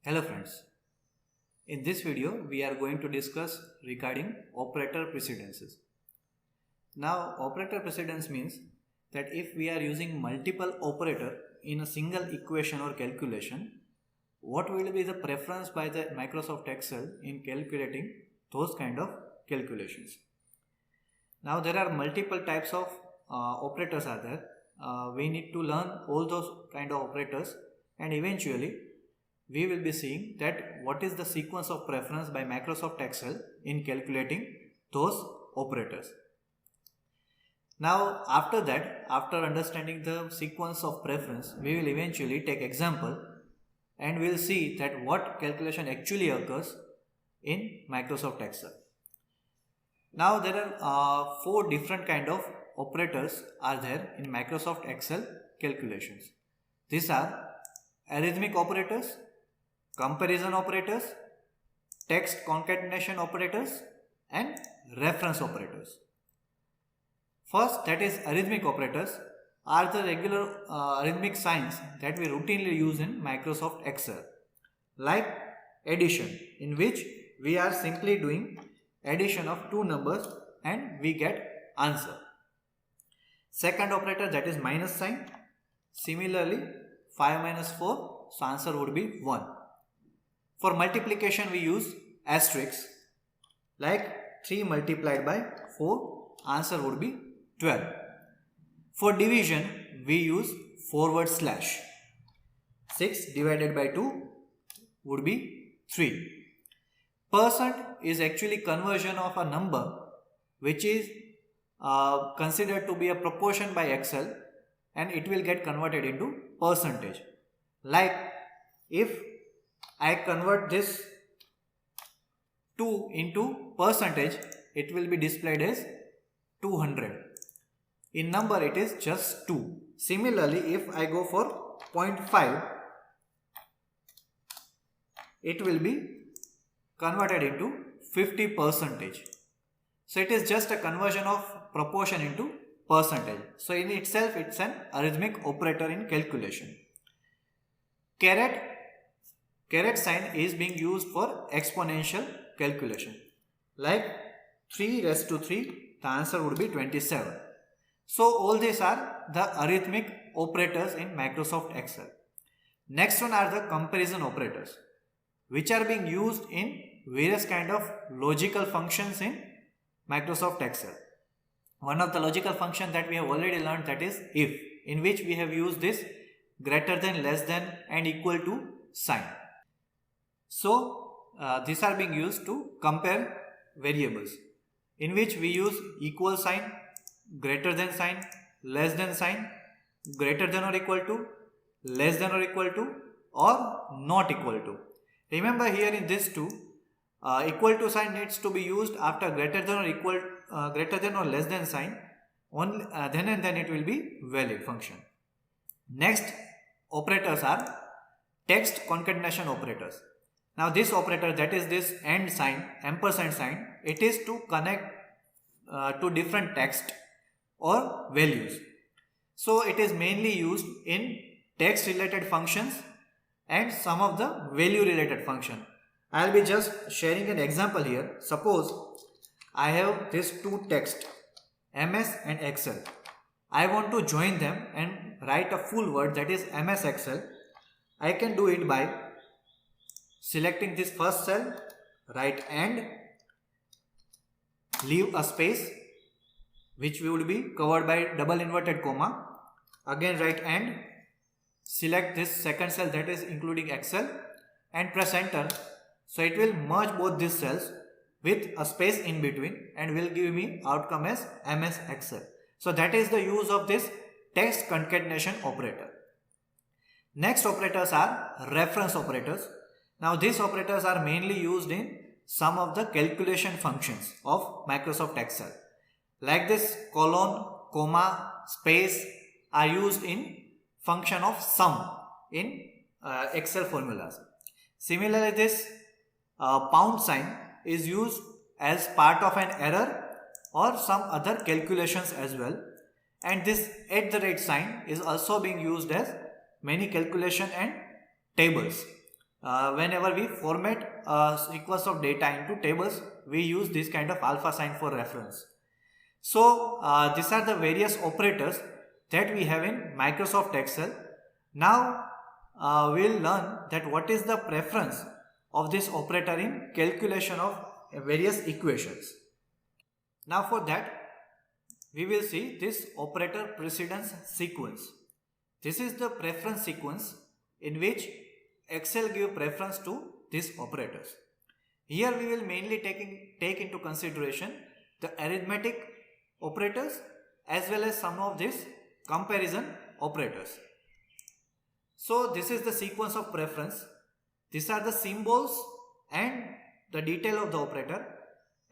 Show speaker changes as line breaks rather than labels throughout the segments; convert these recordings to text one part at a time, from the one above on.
Hello friends, in this video we are going to discuss regarding operator precedences. Now operator precedence means that if we are using multiple operator in a single equation or calculation, what will be the preference by the Microsoft Excel in calculating those kind of calculations. Now there are multiple types of operators are there. We need to learn all those kind of operators and eventually we will be seeing that what is the sequence of preference by Microsoft Excel in calculating those operators. Now after that, after understanding the sequence of preference, we will eventually take example and we will see that what calculation actually occurs in Microsoft Excel. Now there are four different kind of operators are there in Microsoft Excel calculations. These are arithmetic operators, comparison operators, text concatenation operators and reference operators. First, that is arithmetic operators are the regular arithmetic signs that we routinely use in Microsoft Excel, like addition, in which we are simply doing addition of two numbers and we get answer. Second operator, that is minus sign. Similarly 5 minus 4, so answer would be 1. For multiplication we use asterisk, like 3 multiplied by 4, answer would be 12. For division we use forward slash. 6 divided by 2 would be 3. Percent is actually conversion of a number which is considered to be a proportion by Excel and it will get converted into percentage. Like if I convert this 2 into percentage, it will be displayed as 200. In number it is just 2. Similarly, if I go for 0.5, it will be converted into 50 percentage. So it is just a conversion of proportion into percentage. So in itself it's an arithmetic operator in calculation. Caret sign is being used for exponential calculation. Like 3 raised to 3, the answer would be 27. So all these are the arithmetic operators in Microsoft Excel. Next one are the comparison operators, which are being used in various kind of logical functions in Microsoft Excel. One of the logical function that we have already learned, that is if, in which we have used this greater than, less than and equal to sign. So these are being used to compare variables, in which we use equal sign, greater than sign, less than sign, greater than or equal to, less than or equal to, or not equal to. Remember here in this two, equal to sign needs to be used after greater than or equal, greater than or less than sign. Only then and then it will be valid function. Next operators are text concatenation operators. Now this operator, that is this and sign, ampersand sign, it is to connect to different text or values. So it is mainly used in text related functions and some of the value related function. I will be just sharing an example here. Suppose I have these two text, MS and Excel. I want to join them and write a full word, that is MS Excel. I can do it by selecting this first cell, write and, leave a space which will be covered by double inverted comma, again write and, select this second cell, that is including Excel, and press enter. So it will merge both these cells with a space in between and will give me outcome as MS Excel. So that is the use of this text concatenation operator. Next operators are reference operators. Now these operators are mainly used in some of the calculation functions of Microsoft Excel. Like this colon, comma, space are used in function of sum in Excel formulas. Similarly, this pound sign is used as part of an error or some other calculations as well, and this @ sign is also being used as many calculation and tables. whenever we format a sequence of data into tables, we use this kind of alpha sign for reference. So these are the various operators that we have in Microsoft Excel. Now we'll learn that what is the preference of this operator in calculation of various equations. Now for that, we will see this operator precedence sequence. This is the preference sequence in which Excel give preference to these operators. Here we will mainly take into consideration the arithmetic operators as well as some of these comparison operators. So this is the sequence of preference. These are the symbols and the detail of the operator,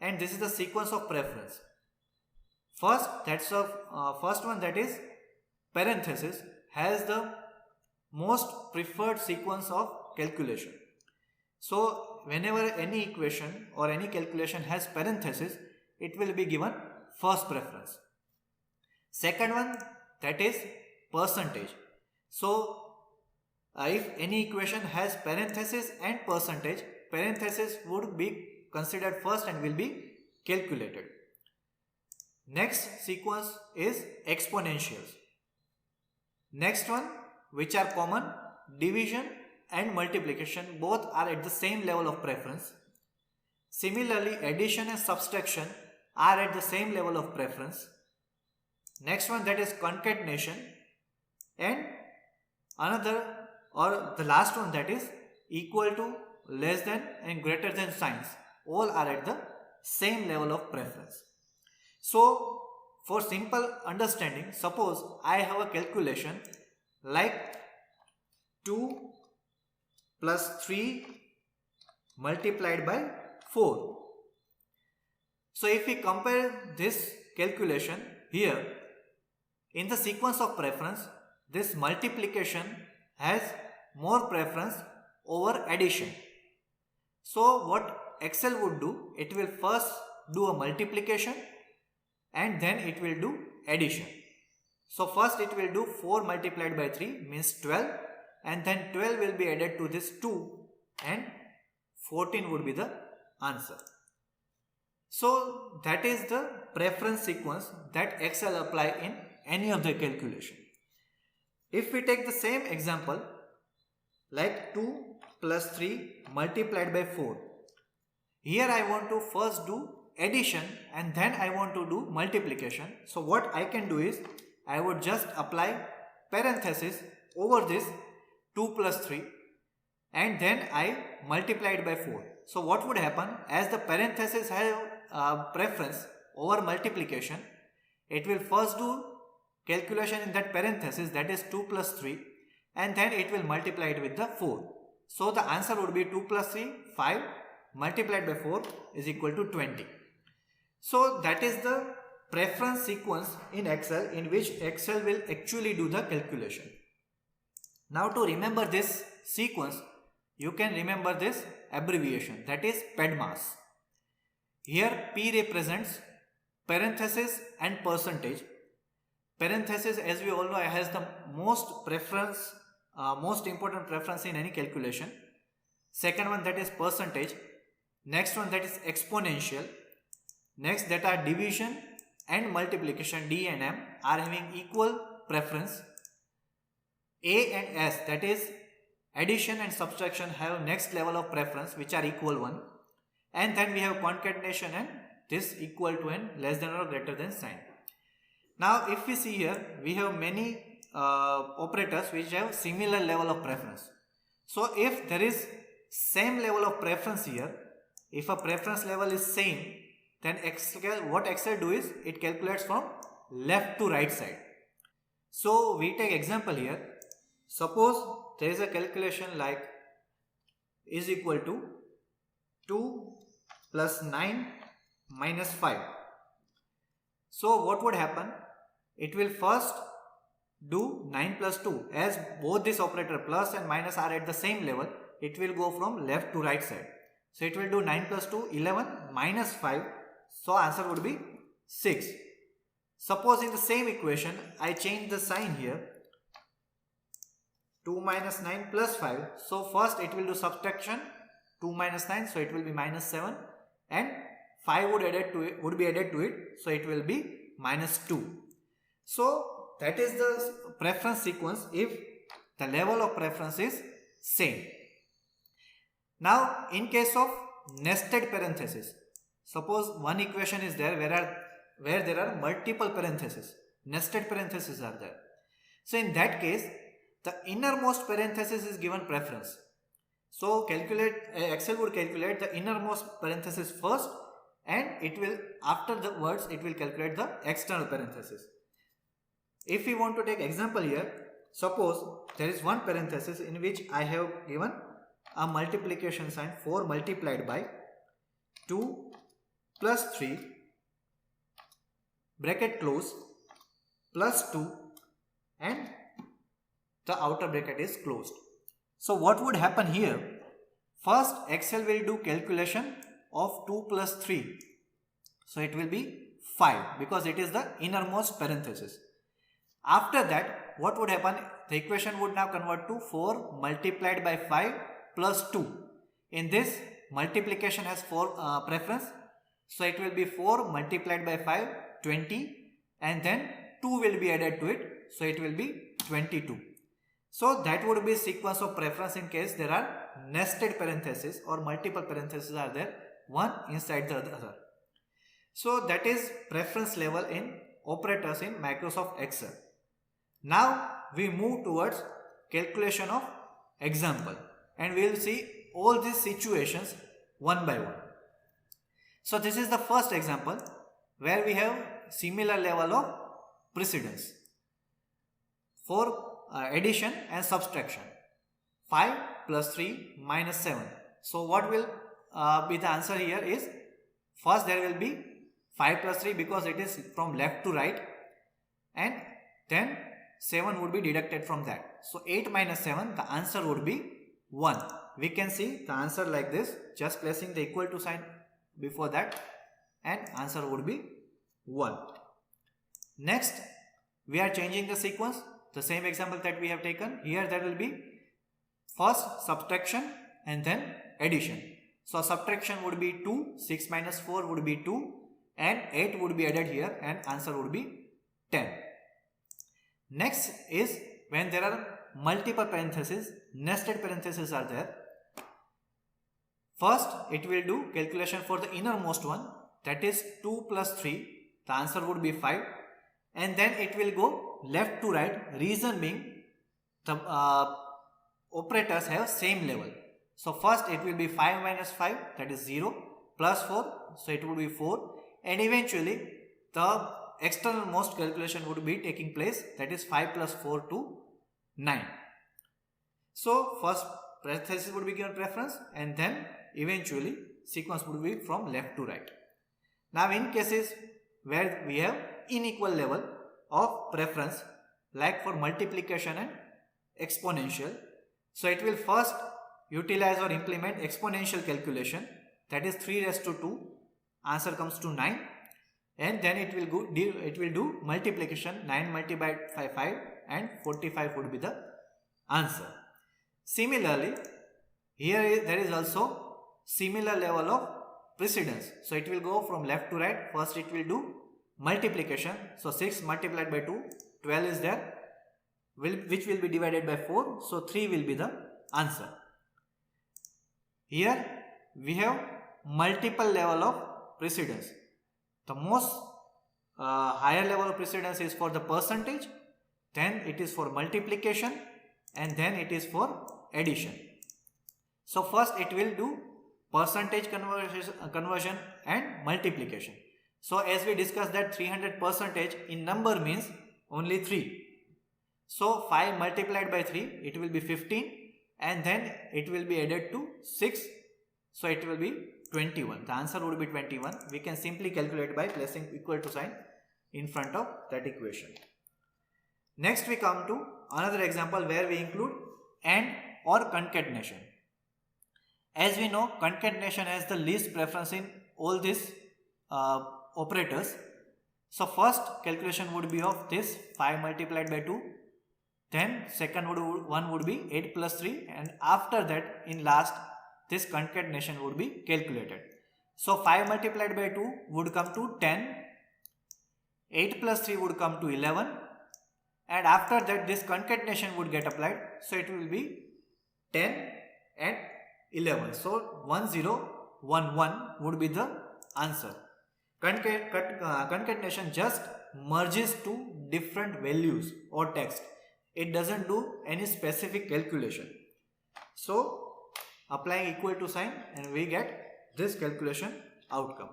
and this is the sequence of preference. First one, that is parenthesis, has the most preferred sequence of calculation. So whenever any equation or any calculation has parenthesis, it will be given first preference. Second one, that is percentage. So if any equation has parenthesis and percentage, parenthesis would be considered first and will be calculated. Next sequence is exponentials. Next one, which are common, division and multiplication, both are at the same level of preference. Similarly, addition and subtraction are at the same level of preference. Next one, that is concatenation, and another or the last one, that is equal to, less than and greater than signs, all are at the same level of preference. So for simple understanding, suppose I have a calculation like 2 plus 3 multiplied by 4. So if we compare this calculation here, in the sequence of preference, this multiplication has more preference over addition. So what Excel would do, it will first do a multiplication and then it will do addition. So first it will do 4 multiplied by 3 means 12, and then 12 will be added to this 2 and 14 would be the answer. So that is the preference sequence that Excel apply in any of the calculation. If we take the same example like 2 plus 3 multiplied by 4, here I want to first do addition and then I want to do multiplication. So what I can do is, I would just apply parenthesis over this 2 plus 3 and then I multiply it by 4. So what would happen, as the parenthesis have preference over multiplication, it will first do calculation in that parenthesis, that is 2 plus 3, and then it will multiply it with the 4. So the answer would be 2 plus 3, 5 multiplied by 4 is equal to 20. So that is the preference sequence in Excel in which Excel will actually do the calculation. Now to remember this sequence, you can remember this abbreviation, that is PEDMAS. Here P represents parenthesis and percentage. Parenthesis, as we all know, has the most important preference in any calculation. Second one, that is percentage. Next one, that is exponential. Next, that are division and multiplication, D and M, are having equal preference. A and S, that is addition and subtraction, have next level of preference, which are equal one. And then we have concatenation and this equal to and less than or greater than sign. Now if we see here, we have many operators which have similar level of preference. So if there is same level of preference here, if a preference level is same, then what Excel do is, it calculates from left to right side. So we take example here. Suppose there is a calculation like is equal to 2 plus 9 minus 5. So what would happen? It will first do 9 plus 2. As both this operator plus and minus are at the same level, it will go from left to right side. So it will do 9 plus 2, 11 minus 5. So answer would be 6. Suppose in the same equation, I change the sign here. 2 minus 9 plus 5. So first it will do subtraction, 2 minus 9, so it will be minus 7, and 5 would be added to it, so it will be minus 2. So that is the preference sequence if the level of preference is same. Now in case of nested parenthesis, suppose one equation is there where there are multiple parentheses, nested parentheses are there. So in that case, the innermost parenthesis is given preference. So Excel would calculate the innermost parenthesis first, and it will, after the words, it will calculate the external parenthesis. If we want to take example here, suppose there is one parenthesis in which I have given a multiplication sign, 4 multiplied by 2 plus 3 bracket close plus 2, and the outer bracket is closed. So what would happen here? First Excel will do calculation of 2 plus 3. So it will be 5 because it is the innermost parenthesis. After that, what would happen? The equation would now convert to 4 multiplied by 5 plus 2. In this, multiplication has 4 preference. So it will be 4 multiplied by 5, 20, and then 2 will be added to it. So it will be 22. So that would be sequence of preference in case there are nested parentheses or multiple parentheses are there, one inside the other. So that is preference level in operators in Microsoft Excel. Now we move towards calculation of example, and we will see all these situations one by one. So this is the first example where we have similar level of precedence for addition and subtraction. 5 plus 3 minus 7. So what will be the answer here is, first there will be 5 plus 3 because it is from left to right, and then 7 would be deducted from that. So 8 minus 7, the answer would be 1. We can see the answer like this, just placing the equal to sign before that, and answer would be 1. Next, we are changing the sequence. The same example that we have taken here, there will be first subtraction and then addition. So subtraction would be 2, 6 minus 4 would be 2, and 8 would be added here, and answer would be 10. Next is when there are multiple parentheses, nested parentheses are there. First it will do calculation for the innermost one, that is 2 plus 3, the answer would be 5, and then it will go left to right, reason being the operators have same level. So first it will be 5 minus 5, that is 0, plus 4, so it will be 4, and eventually the external most calculation would be taking place, that is 5 plus 4 to 9. So first parenthesis would be given preference, and then eventually sequence would be from left to right. Now in cases where we have unequal level of preference, like for multiplication and exponential, so it will first utilize or implement exponential calculation, that is 3 raised to 2, answer comes to 9, and then it will do multiplication, 9 multiplied by 5, and 45 would be the answer. Similarly, here there is also similar level of precedence, so it will go from left to right. First it will do multiplication, so 6 multiplied by 2, 12 is there, which will be divided by 4, so 3 will be the answer. Here we have multiple level of precedence. The most higher level of precedence is for the percentage, then it is for multiplication, and then it is for addition. So first it will do percentage conversion and multiplication. So as we discussed that 300% in number means only 3. So 5 multiplied by 3, it will be 15, and then it will be added to 6. So it will be 21. The answer would be 21. We can simply calculate by placing equal to sign in front of that equation. Next we come to another example where we include AND or concatenation. As we know, concatenation has the least preference in all these operators. So first calculation would be of this 5 multiplied by 2, then second one would be 8 plus 3, and after that in last this concatenation would be calculated. So 5 multiplied by 2 would come to 10, 8 plus 3 would come to 11, and after that this concatenation would get applied, so it will be 10 and 11. So 1011 would be the answer. Concatenation just merges two different values or text. It doesn't do any specific calculation. So applying equal to sign and we get this calculation outcome.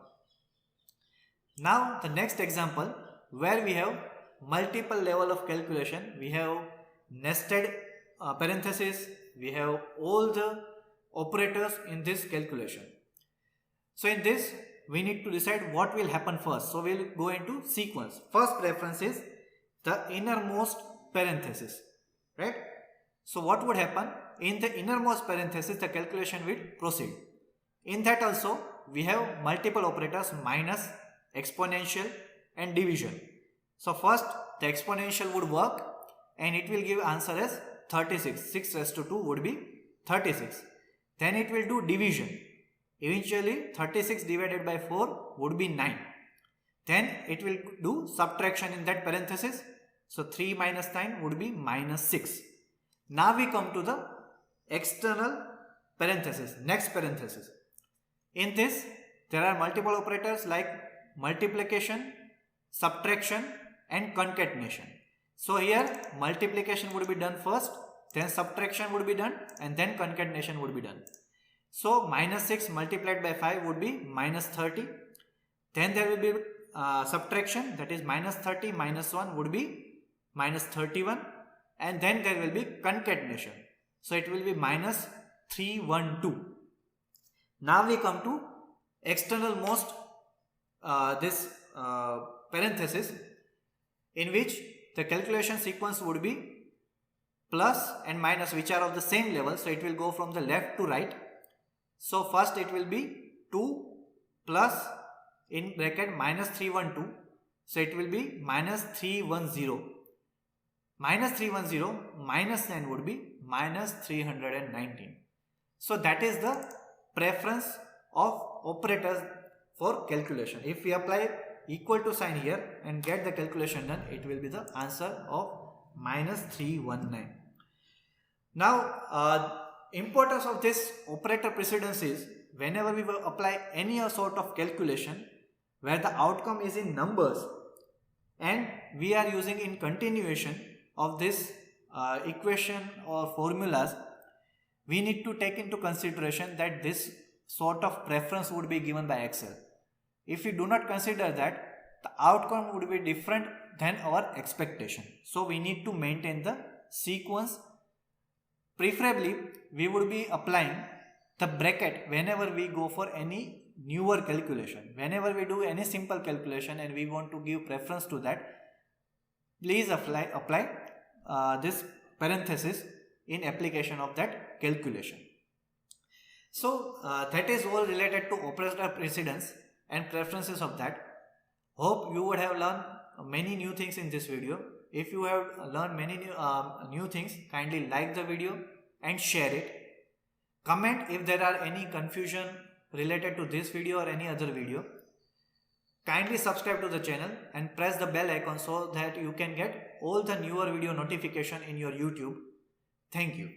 Now the next example where we have multiple level of calculation. We have nested parentheses. We have all the operators in this calculation. So in this we need to decide what will happen first. So we will go into sequence. First preference is the innermost parenthesis, right? So what would happen? In the innermost parenthesis the calculation will proceed. In that also we have multiple operators: minus, exponential and division. So first the exponential would work and it will give answer as 36. 6 raised to 2 would be 36. Then it will do division. Eventually 36 divided by 4 would be 9. Then it will do subtraction in that parenthesis. So 3 minus 9 would be minus 6. Now we come to the external parenthesis, next parenthesis. In this there are multiple operators like multiplication, subtraction and concatenation. So here multiplication would be done first, then subtraction would be done, and then concatenation would be done. So minus 6 multiplied by 5 would be minus 30. Then there will be subtraction, that is minus 30 minus 1 would be minus 31, and then there will be concatenation. So it will be minus 312. Now we come to external most parenthesis, in which the calculation sequence would be plus and minus, which are of the same level. So it will go from the left to right. So first it will be 2 plus in bracket minus 312. So it will be minus 310. Minus 310 minus 9 would be minus 319. So that is the preference of operators for calculation. If we apply equal to sign here and get the calculation done, it will be the answer of minus 319. Now importance of this operator precedence is, whenever we will apply any sort of calculation where the outcome is in numbers and we are using in continuation of this equation or formulas, we need to take into consideration that this sort of preference would be given by Excel. If we do not consider that, the outcome would be different than our expectation. So we need to maintain the sequence. Preferably we would be applying the bracket whenever we go for any newer calculation. Whenever we do any simple calculation and we want to give preference to that, please apply this parenthesis in application of that calculation. So that is all related to operator precedence and preferences of that. Hope you would have learned many new things in this video. If you have learned many new things, kindly like the video and share it. Comment if there are any confusion related to this video or any other video. Kindly subscribe to the channel and press the bell icon so that you can get all the newer video notification in your YouTube. Thank you.